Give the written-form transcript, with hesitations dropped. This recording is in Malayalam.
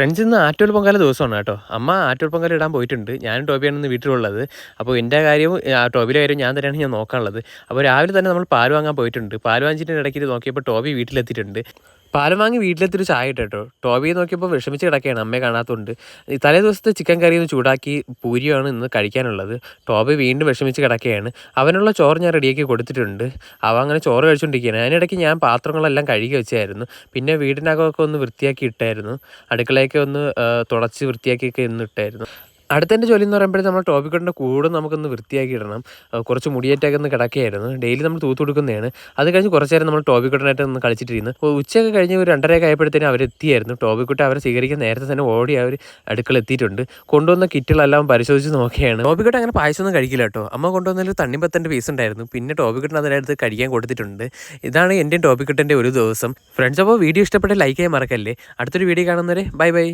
ഫ്രണ്ട്സ് ഇന്ന് ആറ്റുവൽ പൊങ്കാല ദിവസമാണ് കേട്ടോ. അമ്മ ആറ്റുവൽ പൊങ്കാല ഇടാൻ പോയിട്ടുണ്ട്. ഞാനും ടോബിയാണ് ഇന്ന് വീട്ടിലുള്ളത്. അപ്പോൾ എൻ്റെ കാര്യവും ടോബിയുടെ കാര്യവും ഞാൻ തന്നെയാണ് ഞാൻ നോക്കാനുള്ളത്. അപ്പോൾ രാവിലെ തന്നെ നമ്മൾ പാൽ വാങ്ങാൻ പോയിട്ടുണ്ട്. പാൽ വാങ്ങിച്ചിട്ട് ഇടയ്ക്ക് നോക്കിയപ്പോൾ ടോബി വീട്ടിലെത്തിയിട്ടുണ്ട്. പാലം വാങ്ങി വീട്ടിലെത്തിയൊരു ചായ ഇട്ടോ. ടോബിയെ നോക്കിയപ്പോൾ വിഷമിച്ച് കിടക്കുകയാണ് അമ്മയെ കാണാത്തതുകൊണ്ട്. തലേ ദിവസത്തെ ചിക്കൻ കറി ഒന്ന് ചൂടാക്കി പൂരിയാണ് ഇന്ന് കഴിക്കാനുള്ളത്. ടോബി വീണ്ടും വിഷമിച്ച് കിടക്കുകയാണ്. അവനുള്ള ചോറ് ഞാൻ റെഡിയാക്കി കൊടുത്തിട്ടുണ്ട്. അവ അങ്ങനെ ചോറ് കഴിച്ചുകൊണ്ടിരിക്കുകയാണ്. അതിനിടയ്ക്ക് ഞാൻ പാത്രങ്ങളെല്ലാം കഴുകി വെച്ചായിരുന്നു. പിന്നെ വീടിനകമൊക്കെ ഒന്ന് വൃത്തിയാക്കി ഇട്ടായിരുന്നു. അടുക്കളയൊക്കെ ഒന്ന് തുടച്ച് വൃത്തിയാക്കിയൊക്കെ ഇന്ന് ഇട്ടായിരുന്നു. അടുത്തതിൻ്റെ ജോലി എന്ന് പറയുമ്പോഴേ നമ്മൾ ടോബിക്കുട്ടൻ്റെ കൂടെ നമുക്കൊന്ന് വൃത്തിയാക്കി ഇടണം. കുറച്ച് മുടിയേറ്റൊക്കെ ഒന്ന് കിടക്കുകയായിരുന്നു. ഡെയിലി നമ്മൾ തൂത്ത് കൊടുക്കുന്നതാണ്. അത് കഴിഞ്ഞ് കുറച്ച് നേരം നമ്മൾ ടോബിക്കുട്ടനായിട്ട് ഒന്ന് കളിച്ചിട്ടിരുന്നു. ഉച്ചയൊക്കെ കഴിഞ്ഞ് ഒരു 2:30 ആയപ്പോഴത്തേനും അവരെത്തിയായിരുന്നു. ടോബിക്കുട്ട അവരെ സ്വീകരിക്കാൻ നേരത്തെ തന്നെ ഓടി അവർ അടുക്കള എത്തിയിട്ടുണ്ട്. കൊണ്ടുവന്ന കിറ്റുകളെല്ലാം പരിശോധിച്ച് നോക്കുകയാണ്. ടോബിക്കുട്ട അങ്ങനെ പായസമൊന്നും കഴിക്കില്ല കേട്ടോ. അമ്മ കൊണ്ടുവന്നൊരു തണ്ണിമത്തൻ്റെ പീസ് ഉണ്ടായിരുന്നു. പിന്നെ ടോബിക്കുട്ടൻ അതിനടുത്ത് കഴിക്കാൻ കൊടുത്തിട്ടുണ്ട്. ഇതാണ് എൻ്റെയും ടോബിക്കുട്ടൻ്റെ ഒരു ദിവസം. ഫ്രണ്ട്സ്, അപ്പോൾ വീഡിയോ ഇഷ്ടപ്പെട്ട ലൈക്ക് ചെയ്യാൻ മറക്കല്ലേ. അടുത്തൊരു വീഡിയോ കാണുന്നവരെ ബൈ ബൈ.